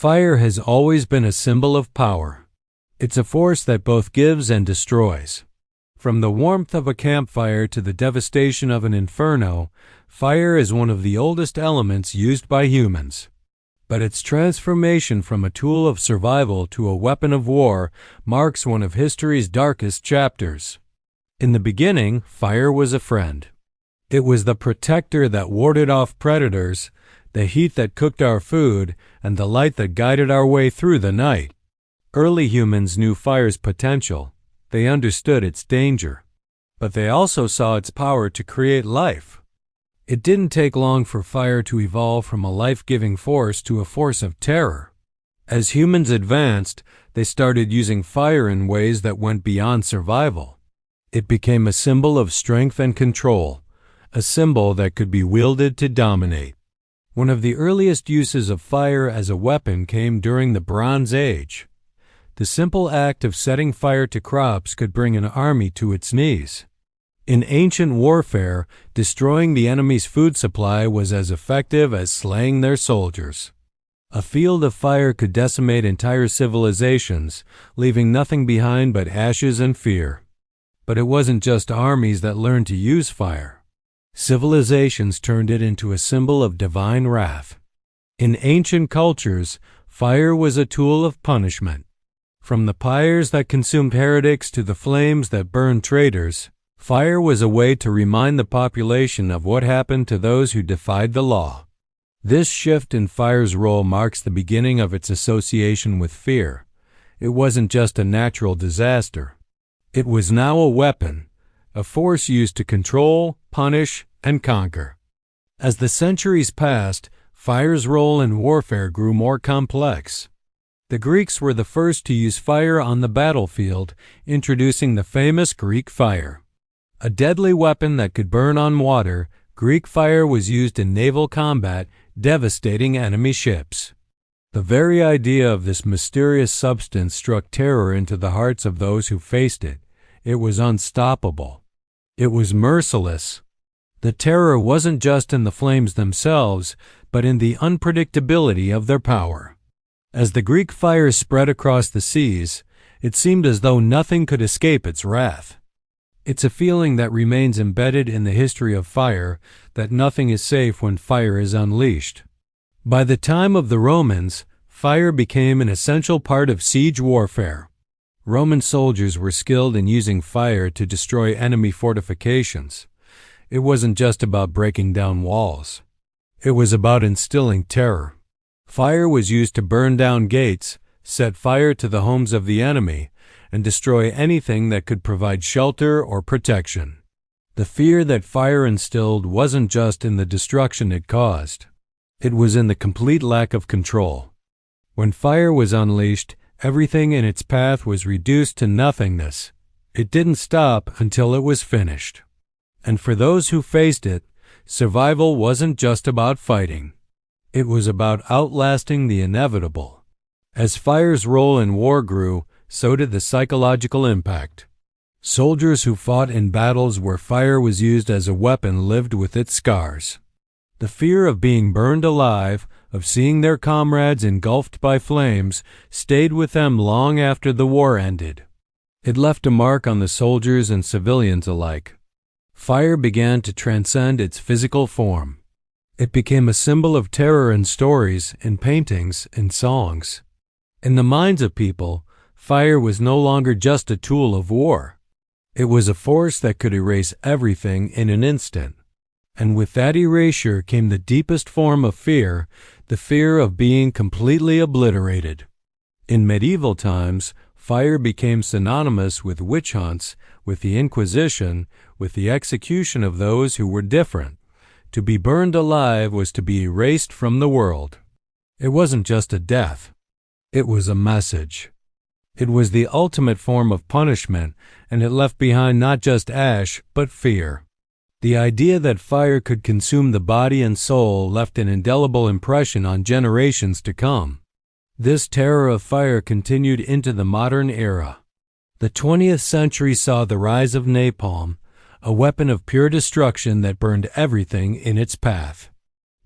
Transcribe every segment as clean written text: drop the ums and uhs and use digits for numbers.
Fire has always been a symbol of power. It's a force that both gives and destroys. From the warmth of a campfire to the devastation of an inferno, fire is one of the oldest elements used by humans. But its transformation from a tool of survival to a weapon of war marks one of history's darkest chapters. In the beginning, fire was a friend. It was the protector that warded off predators, the heat that cooked our food, and the light that guided our way through the night. Early humans knew fire's potential. They understood its danger. But they also saw its power to create life. It didn't take long for fire to evolve from a life-giving force to a force of terror. As humans advanced, they started using fire in ways that went beyond survival. It became a symbol of strength and control, a symbol that could be wielded to dominate. One of the earliest uses of fire as a weapon came during the Bronze Age. The simple act of setting fire to crops could bring an army to its knees. In ancient warfare, destroying the enemy's food supply was as effective as slaying their soldiers. A field of fire could decimate entire civilizations, leaving nothing behind but ashes and fear. But it wasn't just armies that learned to use fire. Civilizations turned it into a symbol of divine wrath. In ancient cultures, fire was a tool of punishment. From the pyres that consumed heretics to the flames that burned traitors, fire was a way to remind the population of what happened to those who defied the law. This shift in fire's role marks the beginning of its association with fear. It wasn't just a natural disaster. It was now a weapon, a force used to control, punish, and conquer. As the centuries passed, fire's role in warfare grew more complex. The Greeks were the first to use fire on the battlefield, introducing the famous Greek fire. A deadly weapon that could burn on water, Greek fire was used in naval combat, devastating enemy ships. The very idea of this mysterious substance struck terror into the hearts of those who faced it. It was unstoppable. It was merciless. The terror wasn't just in the flames themselves, but in the unpredictability of their power. As the Greek fire spread across the seas, it seemed as though nothing could escape its wrath. It's a feeling that remains embedded in the history of fire, that nothing is safe when fire is unleashed. By the time of the Romans, fire became an essential part of siege warfare. Roman soldiers were skilled in using fire to destroy enemy fortifications. It wasn't just about breaking down walls. It was about instilling terror. Fire was used to burn down gates, set fire to the homes of the enemy, and destroy anything that could provide shelter or protection. The fear that fire instilled wasn't just in the destruction it caused. It was in the complete lack of control. When fire was unleashed, everything in its path was reduced to nothingness. It didn't stop until it was finished. And for those who faced it, survival wasn't just about fighting. It was about outlasting the inevitable. As fire's role in war grew, so did the psychological impact. Soldiers who fought in battles where fire was used as a weapon lived with its scars. The fear of being burned alive, of seeing their comrades engulfed by flames, stayed with them long after the war ended. It left a mark on the soldiers and civilians alike. Fire began to transcend its physical form. It became a symbol of terror in stories, in paintings, in songs. In the minds of people, fire was no longer just a tool of war. It was a force that could erase everything in an instant. And with that erasure came the deepest form of fear, the fear of being completely obliterated. In medieval times, fire became synonymous with witch hunts, with the Inquisition, with the execution of those who were different. To be burned alive was to be erased from the world. It wasn't just a death. It was a message. It was the ultimate form of punishment, and it left behind not just ash, but fear. The idea that fire could consume the body and soul left an indelible impression on generations to come. This terror of fire continued into the modern era. The 20th century saw the rise of napalm, a weapon of pure destruction that burned everything in its path.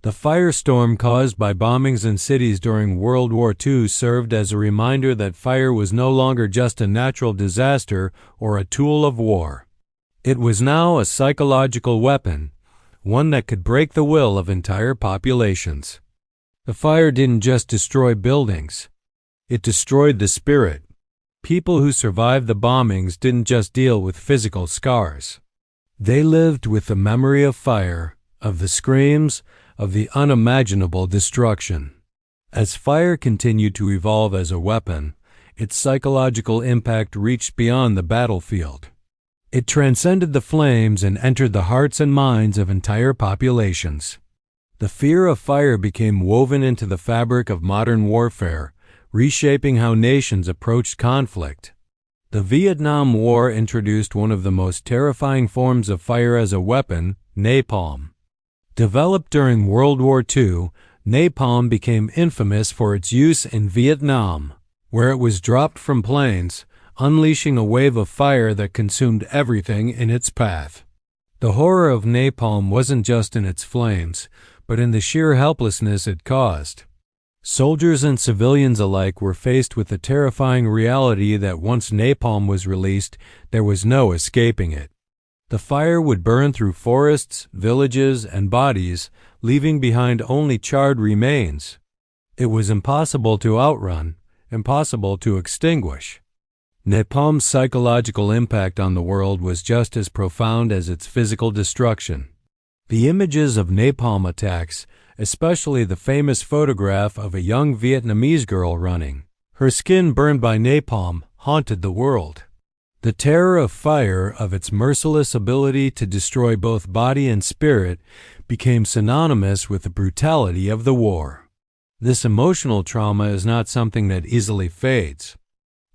The firestorm caused by bombings in cities during World War II served as a reminder that fire was no longer just a natural disaster or a tool of war. It was now a psychological weapon, one that could break the will of entire populations. The fire didn't just destroy buildings. It destroyed the spirit. People who survived the bombings didn't just deal with physical scars. They lived with the memory of fire, of the screams, of the unimaginable destruction. As fire continued to evolve as a weapon, its psychological impact reached beyond the battlefield. It transcended the flames and entered the hearts and minds of entire populations. The fear of fire became woven into the fabric of modern warfare, reshaping how nations approached conflict. The Vietnam War introduced one of the most terrifying forms of fire as a weapon, napalm. Developed during World War II, napalm became infamous for its use in Vietnam, where it was dropped from planes, unleashing a wave of fire that consumed everything in its path. The horror of napalm wasn't just in its flames, but in the sheer helplessness it caused. Soldiers and civilians alike were faced with the terrifying reality that once napalm was released, there was no escaping it. The fire would burn through forests, villages, and bodies, leaving behind only charred remains. It was impossible to outrun, impossible to extinguish. Napalm's psychological impact on the world was just as profound as its physical destruction. The images of napalm attacks, especially the famous photograph of a young Vietnamese girl running, her skin burned by napalm, haunted the world. The terror of fire, of its merciless ability to destroy both body and spirit, became synonymous with the brutality of the war. This emotional trauma is not something that easily fades.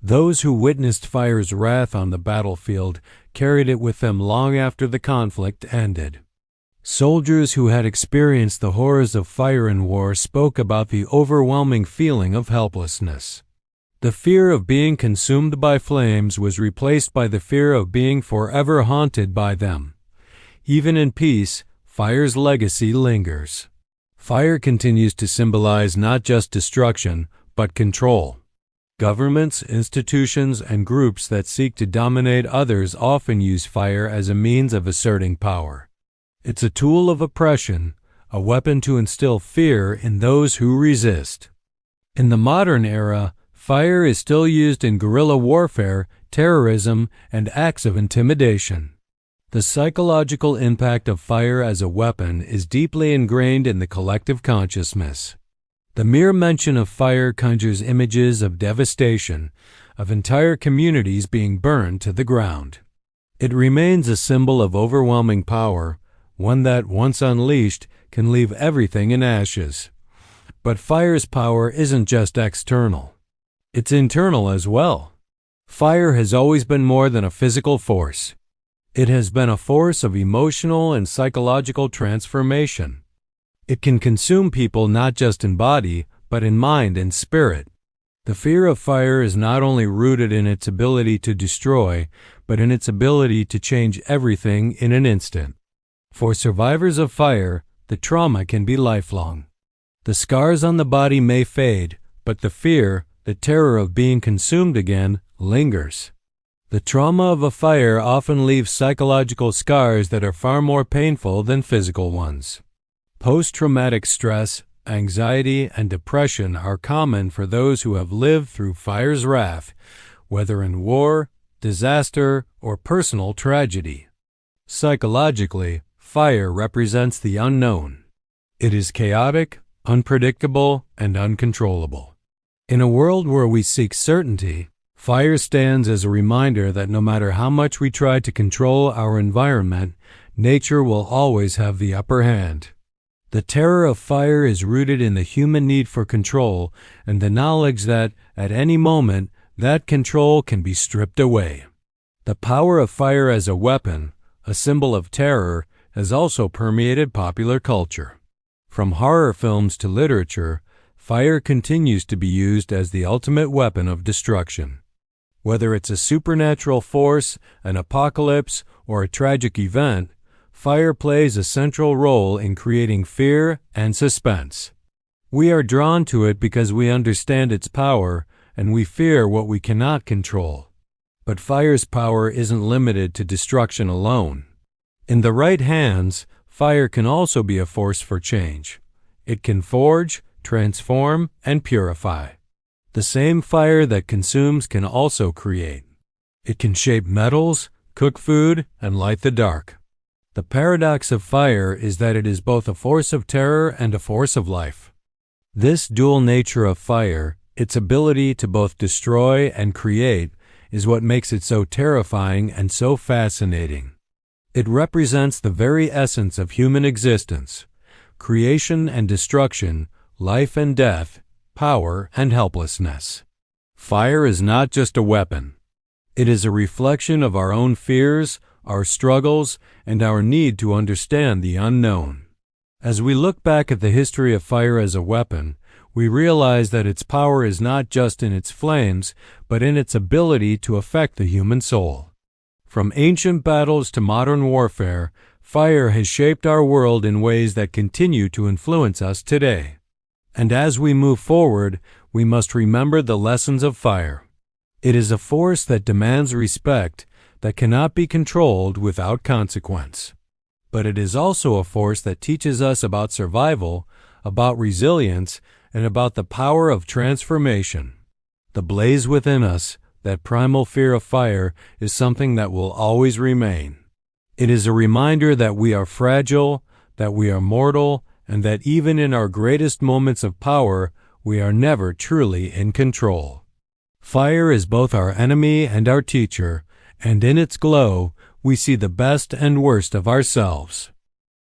Those who witnessed fire's wrath on the battlefield carried it with them long after the conflict ended. Soldiers who had experienced the horrors of fire in war spoke about the overwhelming feeling of helplessness. The fear of being consumed by flames was replaced by the fear of being forever haunted by them. Even in peace, fire's legacy lingers. Fire continues to symbolize not just destruction, but control. Governments, institutions, and groups that seek to dominate others often use fire as a means of asserting power. It's a tool of oppression, a weapon to instill fear in those who resist. In the modern era, fire is still used in guerrilla warfare, terrorism, and acts of intimidation. The psychological impact of fire as a weapon is deeply ingrained in the collective consciousness. The mere mention of fire conjures images of devastation, of entire communities being burned to the ground. It remains a symbol of overwhelming power, one that, once unleashed, can leave everything in ashes. But fire's power isn't just external. It's internal as well. Fire has always been more than a physical force. It has been a force of emotional and psychological transformation. It can consume people not just in body, but in mind and spirit. The fear of fire is not only rooted in its ability to destroy, but in its ability to change everything in an instant. For survivors of fire, the trauma can be lifelong. The scars on the body may fade, but the fear, the terror of being consumed again, lingers. The trauma of a fire often leaves psychological scars that are far more painful than physical ones. Post-traumatic stress, anxiety, and depression are common for those who have lived through fire's wrath, whether in war, disaster, or personal tragedy. Psychologically, fire represents the unknown. It is chaotic, unpredictable, and uncontrollable. In a world where we seek certainty, fire stands as a reminder that no matter how much we try to control our environment, nature will always have the upper hand. The terror of fire is rooted in the human need for control and the knowledge that, at any moment, that control can be stripped away. The power of fire as a weapon, a symbol of terror, has also permeated popular culture. From horror films to literature, fire continues to be used as the ultimate weapon of destruction. Whether it's a supernatural force, an apocalypse, or a tragic event, fire plays a central role in creating fear and suspense. We are drawn to it because we understand its power and we fear what we cannot control. But fire's power isn't limited to destruction alone. In the right hands, fire can also be a force for change. It can forge, transform, and purify. The same fire that consumes can also create. It can shape metals, cook food, and light the dark. The paradox of fire is that it is both a force of terror and a force of life. This dual nature of fire, its ability to both destroy and create, is what makes it so terrifying and so fascinating. It represents the very essence of human existence: creation and destruction, life and death, power and helplessness. Fire is not just a weapon. It is a reflection of our own fears, our struggles, and our need to understand the unknown. As we look back at the history of fire as a weapon, we realize that its power is not just in its flames, but in its ability to affect the human soul. From ancient battles to modern warfare, fire has shaped our world in ways that continue to influence us today. And as we move forward, we must remember the lessons of fire. It is a force that demands respect, that cannot be controlled without consequence. But it is also a force that teaches us about survival, about resilience, and about the power of transformation. The blaze within us, that primal fear of fire, is something that will always remain. It is a reminder that we are fragile, that we are mortal, and that even in our greatest moments of power, we are never truly in control. Fire is both our enemy and our teacher, and in its glow, we see the best and worst of ourselves.